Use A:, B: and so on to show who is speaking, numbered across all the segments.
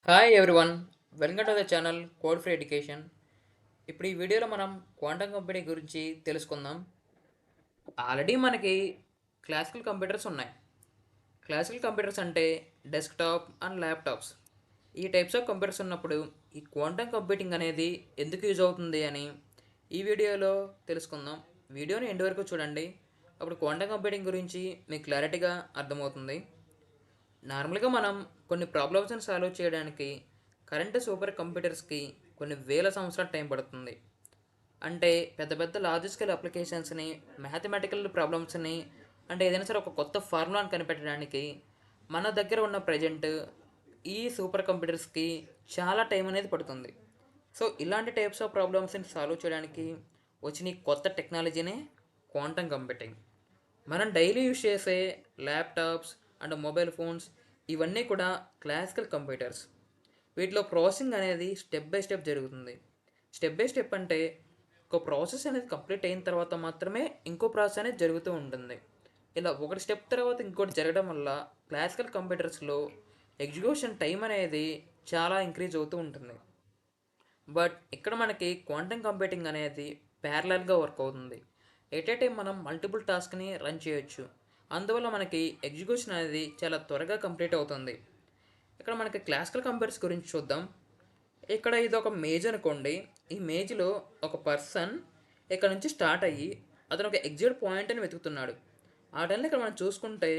A: Hi everyone, welcome to the channel code for education. ఇప్పుడు ఈ వీడియోలో మనం క్వాంటమ్ కంప్యూటింగ్ గురించి తెలుసుకుందాం. ఆల్రెడీ మనకి క్లాసికల్ కంప్యూటర్స్ ఉన్నాయి. క్లాసికల్ కంప్యూటర్స్ అంటే డెస్క్టాప్ అండ్ ల్యాప్టాప్స్. ఈ టైప్స్ ఆఫ్ కంప్యూటర్స్ ఉన్నప్పుడు ఈ క్వాంటమ్ కంప్యూటింగ్ అనేది ఎందుకు యూజ్ అవుతుంది అని ఈ వీడియోలో తెలుసుకుందాం. వీడియోని ఎండ్ వరకు చూడండి. అప్పుడు క్వాంటమ్ కంప్యూటింగ్ గురించి మీకు క్లారిటీగా అర్థమవుతుంది. నార్మల్గా మనం కొన్ని ప్రాబ్లమ్స్ని సాల్వ్ చేయడానికి కరెంట్ సూపర్ కంప్యూటర్స్కి కొన్ని వేల సంవత్సరాల టైం పడుతుంది. అంటే పెద్ద పెద్ద లార్జ్ స్కేల్ అప్లికేషన్స్ని, మ్యాథమెటికల్ ప్రాబ్లమ్స్ని, అంటే ఏదైనా సరే ఒక కొత్త ఫార్ములాని కనిపెట్టడానికి మన దగ్గర ఉన్న ప్రజెంట్ ఈ సూపర్ కంప్యూటర్స్కి చాలా టైం అనేది పడుతుంది. సో ఇలాంటి టైప్స్ ఆఫ్ ప్రాబ్లమ్స్ని సాల్వ్ చేయడానికి వచ్చిన ఈ కొత్త టెక్నాలజీనే క్వాంటమ్ కంప్యూటింగ్. మనం డైలీ యూజ్ చేసే ల్యాప్టాప్స్ అండ్ మొబైల్ ఫోన్స్ ఇవన్నీ కూడా క్లాసికల్ కంప్యూటర్స్. వీటిలో ప్రాసెసింగ్ అనేది స్టెప్ బై స్టెప్ జరుగుతుంది. స్టెప్ బై స్టెప్ అంటే ఒక ప్రాసెస్ అనేది కంప్లీట్ అయిన తర్వాత మాత్రమే ఇంకో ప్రాసెస్ అనేది జరుగుతూ ఉంటుంది. ఇలా ఒకటి స్టెప్ తర్వాత ఇంకోటి జరగడం వల్ల క్లాసికల్ కంప్యూటర్స్లో ఎగ్జిక్యూషన్ టైం అనేది చాలా ఇంక్రీజ్ అవుతూ ఉంటుంది. బట్ ఇక్కడ మనకి క్వాంటమ్ కంప్యూటింగ్ అనేది ప్యారలల్గా వర్క్ అవుతుంది. ఎట్ ఏ టైం మనం మల్టిపుల్ టాస్క్ని రన్ చేయొచ్చు. అందువల్ల మనకి ఎగ్జిక్యూషన్ అనేది చాలా త్వరగా కంప్లీట్ అవుతుంది. ఇక్కడ మనకి క్లాసికల్ కంప్యూటర్స్ గురించి చూద్దాం. ఇక్కడ ఇది ఒక మేజ్ అనుకోండి. ఈ మేజ్లో ఒక పర్సన్ ఇక్కడ నుంచి స్టార్ట్ అయ్యి అతను ఒక ఎగ్జిట్ పాయింట్ అని వెతుకుతున్నాడు. ఆ టైంలో ఇక్కడ మనం చూసుకుంటే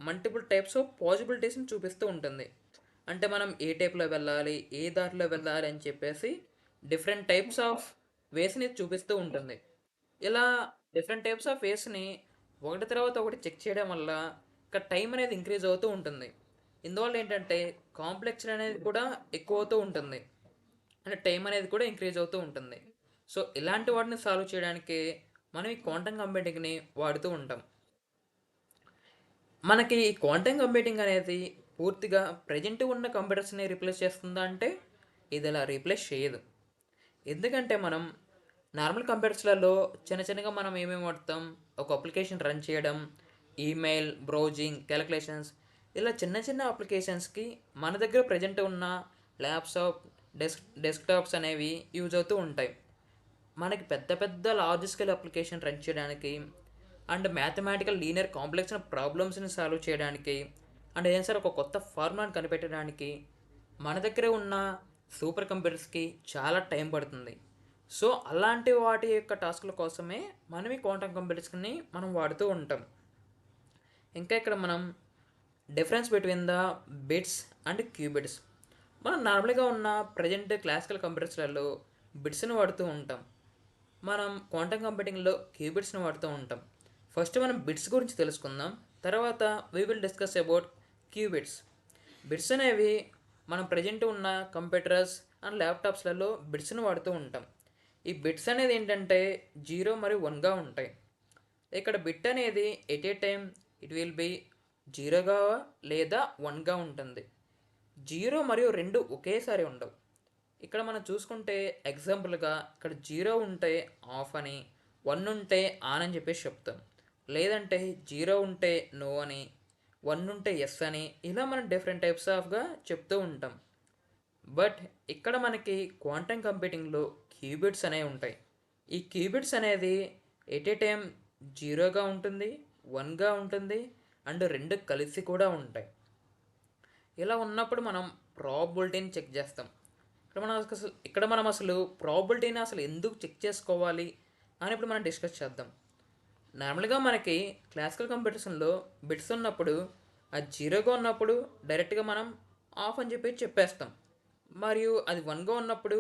A: మల్టిపుల్ టైప్స్ ఆఫ్ పాసిబిలిటీస్ని చూపిస్తూ ఉంటుంది. అంటే మనం ఏ టైప్లో వెళ్ళాలి, ఏ దారిలో వెళ్ళాలి అని చెప్పేసి డిఫరెంట్ టైప్స్ ఆఫ్ వేస్ని చూపిస్తూ ఉంటుంది. ఇలా డిఫరెంట్ టైప్స్ ఆఫ్ వేస్ని ఒకటి తర్వాత ఒకటి చెక్ చేయడం వల్ల ఇక్కడ టైం అనేది ఇంక్రీజ్ అవుతూ ఉంటుంది. ఇందువల్ల ఏంటంటే కాంప్లెక్స్ అనేది కూడా ఎక్కువ అవుతూ ఉంటుంది, అంటే టైం అనేది కూడా ఇంక్రీజ్ అవుతూ ఉంటుంది. సో ఇలాంటి వాటిని సాల్వ్ చేయడానికి మనం ఈ క్వాంటమ్ కంప్యూటింగ్ని వాడుతూ ఉంటాం. మనకి ఈ క్వాంటమ్ కంప్యూటింగ్ అనేది పూర్తిగా ప్రజెంట్ ఉన్న కంప్యూటర్స్ని రీప్లేస్ చేస్తుందా అంటే ఇది ఇలా రీప్లేస్ చేయదు. ఎందుకంటే మనం నార్మల్ కంప్యూటర్స్లలో చిన్న చిన్నగా మనం ఏమేమి వాడతాం, ఒక అప్లికేషన్ రన్ చేయడం, ఈమెయిల్, బ్రౌజింగ్, క్యాలిక్యులేషన్స్, ఇలా చిన్న చిన్న అప్లికేషన్స్కి మన దగ్గర ప్రజెంట్ ఉన్న ల్యాప్టాప్, డెస్క్టాప్స్ అనేవి యూజ్ అవుతూ ఉంటాయి. మనకి పెద్ద పెద్ద లార్జ్ స్కేల్ అప్లికేషన్ రన్ చేయడానికి అండ్ మ్యాథమెటికల్ లీనియర్ కాంప్లెక్స్ ప్రాబ్లమ్స్ని సాల్వ్ చేయడానికి అండ్ ఏదైనా సరే ఒక కొత్త ఫార్ములాని కనిపెట్టడానికి మన దగ్గర ఉన్న సూపర్ కంప్యూటర్స్కి చాలా టైం పడుతుంది. సో అలాంటి వాటి యొక్క టాస్క్ల కోసమే మనం ఈ క్వాంటమ్ కంప్యూటర్స్ని మనం వాడుతూ ఉంటాం. ఇంకా ఇక్కడ మనం difference between the bits and qubits. మనం నార్మల్గా ఉన్న ప్రజెంట్ క్లాసికల్ కంప్యూటర్స్లలో బిట్స్ని వాడుతూ ఉంటాం. మనం క్వాంటమ్ కంప్యూటింగ్లో క్యూబిట్స్ని వాడుతూ ఉంటాం. ఫస్ట్ మనం బిట్స్ గురించి తెలుసుకుందాం, తర్వాత we will discuss about qubits. Bits అనేవి మనం ప్రజెంట్ ఉన్న కంప్యూటర్స్ అండ్ ల్యాప్టాప్స్లలో బిట్స్ని వాడుతూ ఉంటాం. ఈ బిట్స్ అనేది ఏంటంటే 0 మరియు 1గా ఉంటాయి. ఇక్కడ బిట్ అనేది at a time it will be 0గా లేదా 1గా ఉంటుంది. 0 మరియు 2 ఒకేసారి ఉండవు. ఇక్కడ మనం చూసుకుంటే ఎగ్జాంపుల్గా ఇక్కడ 0 ఉంటే ఆఫ్ అని, 1 ఉంటే ఆన్ అని చెప్పేసి చెప్తాం. లేదంటే 0 ఉంటే నో అని, 1 ఉంటే ఎస్ అని, ఇలా మనం డిఫరెంట్ టైప్స్ ఆఫ్గా చెప్తూ ఉంటాం. బట్ ఇక్కడ మనకి క్వాంటమ్ కంప్యూటింగ్లో క్యూబిట్స్ అనేవి ఉంటాయి. ఈ క్యూబిట్స్ అనేది ఎట్ ఏ టైం 0గా ఉంటుంది, 1గా ఉంటుంది అండ్ 2 కలిసి కూడా ఉంటాయి. ఇలా ఉన్నప్పుడు మనం ప్రాబిలిటీని చెక్ చేస్తాం. ఇక్కడ మనం అసలు ప్రాబిలిటీని అసలు ఎందుకు చెక్ చేసుకోవాలి అని ఇప్పుడు మనం డిస్కస్ చేద్దాం. నార్మల్గా మనకి క్లాసికల్ కంప్యూటర్స్లో బిట్స్ ఉన్నప్పుడు అది 0గా ఉన్నప్పుడు డైరెక్ట్గా మనం ఆఫ్ అని చెప్పేసి చెప్పేస్తాం. మరియు అది 1గా ఉన్నప్పుడు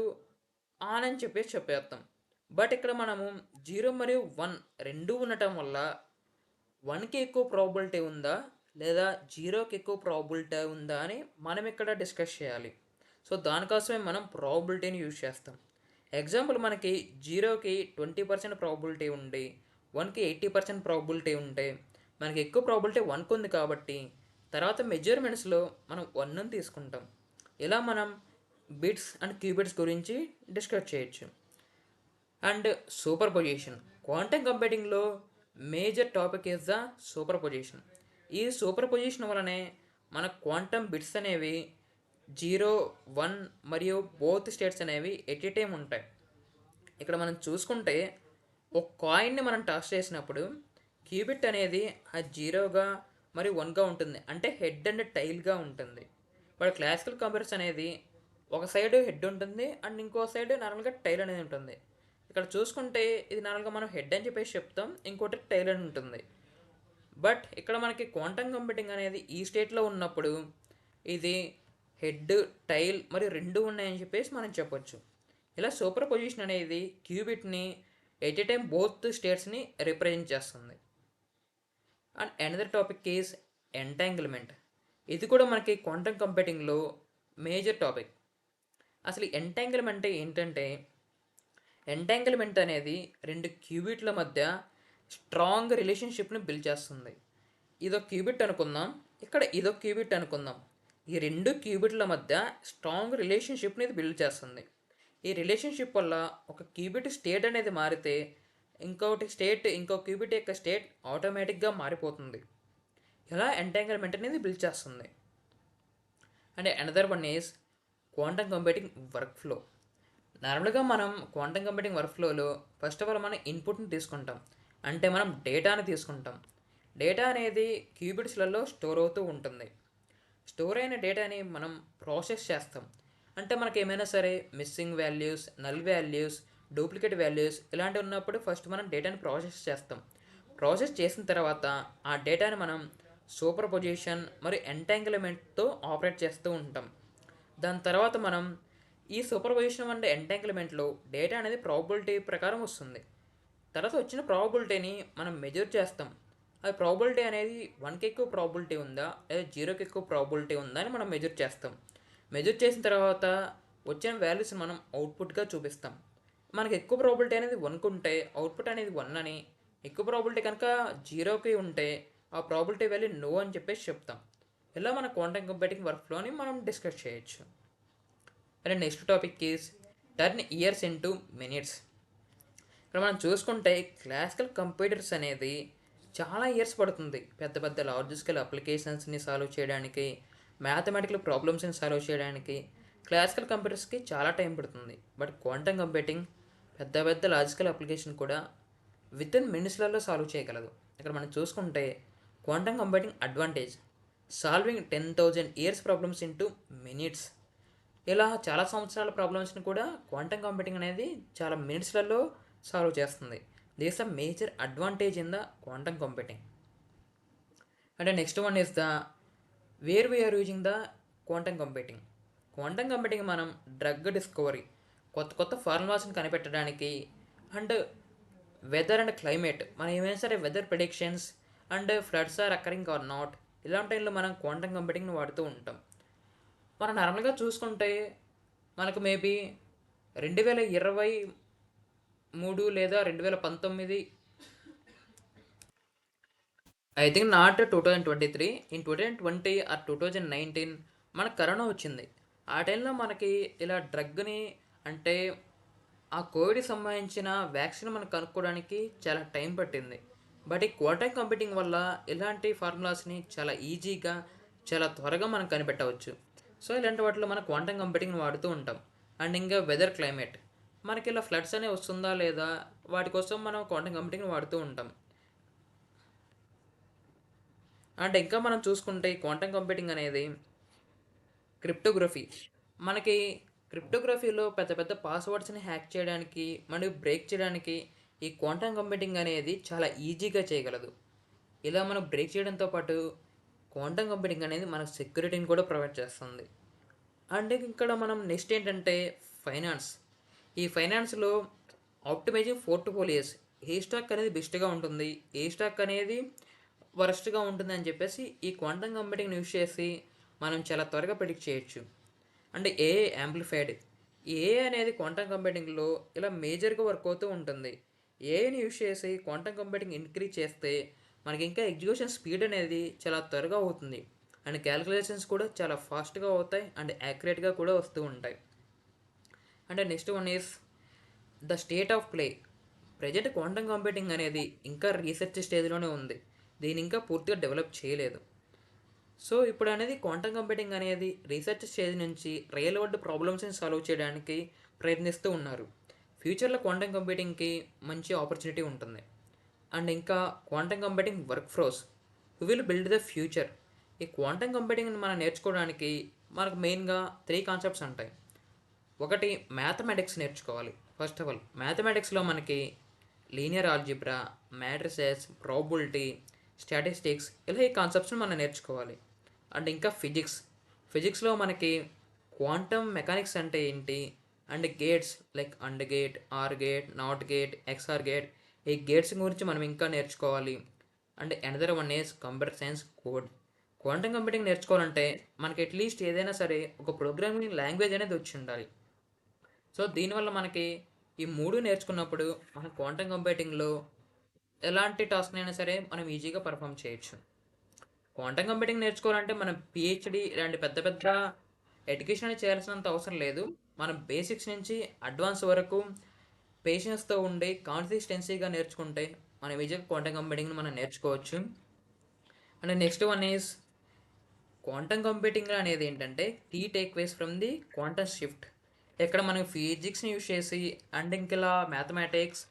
A: ఆన్ అని చెప్పేసి చెప్పేస్తాం. బట్ ఇక్కడ మనము 0 మరియు 1 రెండూ ఉండటం వల్ల 1కి ఎక్కువ ప్రాబిలిటీ ఉందా లేదా 0కి ఎక్కువ ప్రాబిలిటీ ఉందా అని మనం ఇక్కడ డిస్కస్ చేయాలి. సో దానికోసమే మనం ప్రాబిలిటీని యూజ్ చేస్తాం. ఎగ్జాంపుల్ మనకి 0కి 20% ప్రాబిలిటీ ఉండి 1కి 80% ప్రాబిలిటీ ఉంటే మనకి ఎక్కువ ప్రాబిలిటీ 1కి ఉంది కాబట్టి తర్వాత మెజర్మెంట్స్లో మనం 1ని తీసుకుంటాం. ఇలా మనం బిట్స్ అండ్ క్యూబిట్స్ గురించి డిస్కస్ చేయొచ్చు. అండ్ సూపర్ పొజిషన్, క్వాంటమ్ కంప్యూటింగ్లో major topic is the superposition. ఈ సూపర్ పొజిషన్ వలనే మన క్వాంటమ్ బిట్స్ అనేవి జీరో, వన్ మరియు బోత్ స్టేట్స్ అనేవి ఎట్ ఏ టైం ఉంటాయి. ఇక్కడ మనం చూసుకుంటే ఒక కాయిన్ని మనం టాస్ చేసినప్పుడు క్యూబిట్ అనేది ఆ జీరోగా మరి వన్గా ఉంటుంది, అంటే హెడ్ అండ్ టైల్గా ఉంటుంది. బట్ క్లాసికల్ కంప్యూటర్స్ అనేది ఒక సైడ్ హెడ్ ఉంటుంది అండ్ ఇంకో సైడ్ నార్మల్గా టైల్ అనేది ఉంటుంది. ఇక్కడ చూసుకుంటే ఇది నార్మల్గా మనం హెడ్ అని చెప్పేసి చెప్తాం, ఇంకోటి టైల్ అని ఉంటుంది. బట్ ఇక్కడ మనకి క్వాంటమ్ కంప్యూటింగ్ అనేది ఈ స్టేట్లో ఉన్నప్పుడు ఇది హెడ్, టైల్ మరియు రెండు ఉన్నాయని చెప్పేసి మనం చెప్పొచ్చు. ఇలా సూపర్ పొజిషన్ అనేది క్యూబిట్ని ఎట్ ఏ టైం బోత్ స్టేట్స్ని రిప్రజెంట్ చేస్తుంది. And another topic is entanglement. ఇది కూడా మనకి క్వాంటమ్ కంప్యూటింగ్లో మేజర్ టాపిక్. అసలు ఎంటాంగిల్మెంట్ అంటే ఏంటంటే, ఎంటాంగిల్మెంట్ అనేది రెండు క్యూబిట్ల మధ్య స్ట్రాంగ్ రిలేషన్షిప్ని బిల్డ్ చేస్తుంది. ఇదొక క్యూబిట్ అనుకుందాం, ఇక్కడ ఇదొక క్యూబిట్ అనుకుందాం. ఈ రెండు క్యూబిట్ల మధ్య స్ట్రాంగ్ రిలేషన్షిప్ని ఇది బిల్డ్ చేస్తుంది. ఈ రిలేషన్షిప్ వల్ల ఒక క్యూబిట్ స్టేట్ అనేది మారితే ఇంకో క్యూబిట్ యొక్క స్టేట్ ఆటోమేటిక్గా మారిపోతుంది. ఇలా ఎంటాంగిల్మెంట్ అనేది బిల్డ్ చేస్తుంది. And another one is quantum computing work flow. నార్మల్గా మనం క్వాంటమ్ కంప్యూటింగ్ వర్క్ ఫ్లోలో ఫస్ట్ ఆఫ్ ఆల్ మనం ఇన్పుట్ని తీసుకుంటాం, అంటే మనం డేటాని తీసుకుంటాం. డేటా అనేది క్యూబిట్స్లలో స్టోర్ అవుతూ ఉంటుంది. స్టోర్ అయిన డేటాని మనం ప్రాసెస్ చేస్తాం, అంటే మనకి ఏమైనా సరే missing values, null values, duplicate values ఇలాంటివి ఉన్నప్పుడు ఫస్ట్ మనం డేటాని ప్రాసెస్ చేస్తాం. ప్రాసెస్ చేసిన తర్వాత ఆ డేటాని మనం సూపర్ పొజిషన్ మరియు ఎంటాంగిల్మెంట్తో ఆపరేట్ చేస్తూ ఉంటాం. దాని తర్వాత మనం ఈ సూపర్ పొజిషన్ అంటే ఎంటాంగిల్మెంట్లో డేటా అనేది ప్రాబబిలిటీ ప్రకారం వస్తుంది. తర్వాత వచ్చిన ప్రాబబిలిటీని మనం మెజర్ చేస్తాం. అది ప్రాబబిలిటీ అనేది 1కి ఎక్కువ ప్రాబబిలిటీ ఉందా లేదా 0కి ఎక్కువ ప్రాబబిలిటీ ఉందా అని మనం మెజర్ చేస్తాం. మెజర్ చేసిన తర్వాత వచ్చిన వాల్యూస్ని మనం అవుట్పుట్గా చూపిస్తాం. మనకి ఎక్కువ ప్రాబబిలిటీ అనేది 1కి ఉంటే అవుట్పుట్ అనేది 1 అని, ఎక్కువ ప్రాబబిలిటీ కనుక 0కి ఉంటే ఆ ప్రాబబిలిటీ వాల్యూ నో అని చెప్పేసి చెప్తాం. ఇలా మన క్వాంటమ్ కంప్యూటింగ్ వర్క్ ఫ్లోని మనం డిస్కస్ చేయొచ్చు. And next topic is turn years into minutes. ఇక్కడ మనం చూసుకుంటే క్లాసికల్ కంప్యూటర్స్ అనేది చాలా ఇయర్స్ పడుతుంది పెద్ద పెద్ద లార్జ్ స్కేల్ అప్లికేషన్స్ని సాల్వ్ చేయడానికి, మ్యాథమెటికల్ ప్రాబ్లమ్స్ని సాల్వ్ చేయడానికి క్లాసికల్ కంప్యూటర్స్కి చాలా టైం పడుతుంది. బట్ క్వాంటమ్ కంప్యూటింగ్ పెద్ద పెద్ద లార్జ్ స్కేల్ అప్లికేషన్ కూడా విత్ ఇన్ మినిట్స్లలో సాల్వ్ చేయగలదు. ఇక్కడ మనం చూసుకుంటే quantum computing advantage solving 10,000 years problems into minutes. ఇలా చాలా సంవత్సరాల ప్రాబ్లమ్స్ని కూడా క్వాంటమ్ కంప్యూటింగ్ అనేది చాలా మినిట్స్లలో సాల్వ్ చేస్తుంది. This is a major advantage in the quantum computing. అంటే next one is the wear we're using the quantum computing. Quantum computing మనం డ్రగ్ డిస్కవరీ, కొత్త కొత్త ఫార్ములాస్ని కనిపెట్టడానికి, అండ్ వెదర్ అండ్ క్లైమేట్, మనం ఏమైనా సరే weather predictions and floods are occurring or not, ఇలాంటి టైంలో మనం క్వాంటమ్ కంప్యూటింగ్ని వాడుతూ ఉంటాం. మనం నార్మల్గా చూసుకుంటే మనకు మేబీ 2023 లేదా 2019, I think not 2023, in 2020 or 2019 మనకు కరోనా వచ్చింది. ఆ టైంలో మనకి ఇలా డ్రగ్ని, అంటే ఆ కోవిడ్కి సంబంధించిన వ్యాక్సిన్ మనం కనుక్కోవడానికి చాలా టైం పట్టింది. బట్ ఈ క్వాంటమ్ కంప్యూటింగ్ వల్ల ఇలాంటి ఫార్ములాస్ని చాలా ఈజీగా, చాలా త్వరగా మనం కనిపెట్టవచ్చు. సో ఇలాంటి వాటిలో మనం క్వాంటమ్ కంప్యూటింగ్ని వాడుతూ ఉంటాం. అండ్ ఇంకా వెదర్, క్లైమేట్, మనకి ఇలా ఫ్లడ్స్ అనేవి వస్తుందా లేదా వాటి కోసం మనం క్వాంటమ్ కంప్యూటింగ్ని వాడుతూ ఉంటాం. అండ్ ఇంకా మనం చూసుకుంటే క్వాంటమ్ కంప్యూటింగ్ అనేది క్రిప్టోగ్రఫీ, మనకి క్రిప్టోగ్రఫీలో పెద్ద పెద్ద పాస్వర్డ్స్ని హ్యాక్ చేయడానికి మరియు బ్రేక్ చేయడానికి ఈ క్వాంటమ్ కంప్యూటింగ్ అనేది చాలా ఈజీగా చేయగలదు. ఇలా మనం బ్రేక్ చేయడంతో పాటు క్వాంటమ్ కంప్యూటింగ్ అనేది మనకు సెక్యూరిటీని కూడా ప్రొవైడ్ చేస్తుంది. అండ్ ఇక్కడ మనం నెక్స్ట్ ఏంటంటే ఫైనాన్స్. ఈ ఫైనాన్స్లో ఆప్టిమైజింగ్ పోర్ట్ఫోలియోస్, ఏ స్టాక్ అనేది బెస్ట్గా ఉంటుంది, ఏ స్టాక్ అనేది వరస్ట్గా ఉంటుంది అని చెప్పేసి ఈ క్వాంటమ్ కంప్యూటింగ్ని యూస్ చేసి మనం చాలా త్వరగా ప్రిడిక్ట్ చేయొచ్చు. అంటే ఏఐ యాంప్లిఫైడ్, ఏఐ అనేది క్వాంటమ్ కంప్యూటింగ్లో ఇలా మేజర్గా వర్క్ అవుతూ ఉంటుంది. ఏఐని యూస్ చేసి క్వాంటమ్ కంప్యూటింగ్ ఇంక్రీజ్ చేస్తే మనకి ఇంకా ఎగ్జిక్యూషన్ స్పీడ్ అనేది చాలా త్వరగా అవుతుంది, అండ్ క్యాలిక్యులేషన్స్ కూడా చాలా ఫాస్ట్గా అవుతాయి అండ్ యాక్యురేట్గా కూడా వస్తూ ఉంటాయి. అంటే next one is the state of play. Present quantum computing అనేది ఇంకా రీసెర్చ్ స్టేజ్లోనే ఉంది, దీన్ని ఇంకా పూర్తిగా డెవలప్ చేయలేదు. సో ఇప్పుడు అనేది క్వాంటమ్ కంప్యూటింగ్ అనేది రీసెర్చ్ స్టేజ్ నుంచి రియల్ వరల్డ్ ప్రాబ్లమ్స్ని సాల్వ్ చేయడానికి ప్రయత్నిస్తూ ఉన్నారు. ఫ్యూచర్లో క్వాంటమ్ కంప్యూటింగ్కి మంచి ఆపర్చునిటీ ఉంటుంది. అండ్ ఇంకా quantum computing work flows will build the future. ఈ క్వాంటమ్ కంప్యూటింగ్ని మనం నేర్చుకోవడానికి మనకు మెయిన్గా 3 కాన్సెప్ట్స్ ఉంటాయి. ఒకటి మ్యాథమెటిక్స్ నేర్చుకోవాలి. ఫస్ట్ ఆఫ్ ఆల్ మ్యాథమెటిక్స్లో మనకి linear algebra, matrices, probability, statistics ఇలా ఈ కాన్సెప్ట్స్ని మనం నేర్చుకోవాలి. అండ్ ఇంకా ఫిజిక్స్లో మనకి క్వాంటమ్ మెకానిక్స్ అంటే ఏంటి, and gates like and gate, or gate, not gate, XOR gate, ఈ గేట్స్ గురించి మనం ఇంకా నేర్చుకోవాలి. And another one is computer science code. Quantum computing నేర్చుకోవాలంటే మనకి అట్లీస్ట్ ఏదైనా సరే ఒక ప్రోగ్రామింగ్ లాంగ్వేజ్ అనేది వచ్చి ఉండాలి. సో దీనివల్ల మనకి ఈ 3 నేర్చుకున్నప్పుడు మన క్వాంటమ్ కంప్యూటింగ్లో ఎలాంటి టాస్క్ అయినా సరే మనం ఈజీగా పర్ఫామ్ చేయొచ్చు. క్వాంటమ్ కంప్యూటింగ్ నేర్చుకోవాలంటే మనం పిహెచ్డి ఇలాంటి పెద్ద పెద్ద ఎడ్యుకేషన్ అనేది చేయాల్సినంత అవసరం లేదు. మనం బేసిక్స్ నుంచి అడ్వాన్స్ వరకు పేషెన్స్తో ఉండి కాన్సిస్టెన్సీగా నేర్చుకుంటే మనం ఈజీగా క్వాంటమ్ కంప్యూటింగ్ని మనం నేర్చుకోవచ్చు. And next one is quantum computing అనేది ఏంటంటే takeaways from the quantum shift. ఇక్కడ మనం ఫిజిక్స్ని యూజ్ చేసి అండ్ ఇంకా మ్యాథమెటిక్స్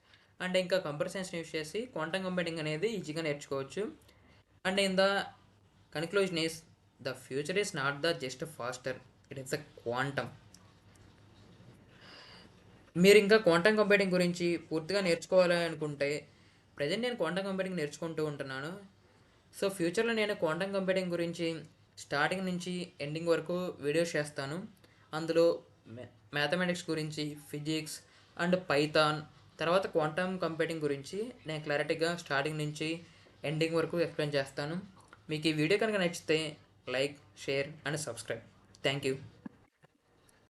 A: అండ్ ఇంకా కంప్యూటర్ సైన్స్ని యూజ్ చేసి క్వాంటమ్ కంప్యూటింగ్ అనేది ఈజీగా నేర్చుకోవచ్చు. And in the conclusion is the future is not the just faster, it is the quantum. మీరు ఇంకా క్వాంటమ్ కంప్యూటింగ్ గురించి పూర్తిగా నేర్చుకోవాలి అనుకుంటే ప్రజెంట్ నేను క్వాంటమ్ కంప్యూటింగ్ నేర్చుకుంటూ ఉంటున్నాను. సో ఫ్యూచర్లో నేను క్వాంటమ్ కంప్యూటింగ్ గురించి స్టార్టింగ్ నుంచి ఎండింగ్ వరకు వీడియోస్ చేస్తాను. అందులో మ్యాథమెటిక్స్ గురించి, ఫిజిక్స్ అండ్ పైథాన్, తర్వాత క్వాంటమ్ కంప్యూటింగ్ గురించి నేను క్లారిటీగా స్టార్టింగ్ నుంచి ఎండింగ్ వరకు ఎక్స్ప్లెయిన్ చేస్తాను. మీకు ఈ వీడియో కనుక నచ్చితే like, share and subscribe. Thank you.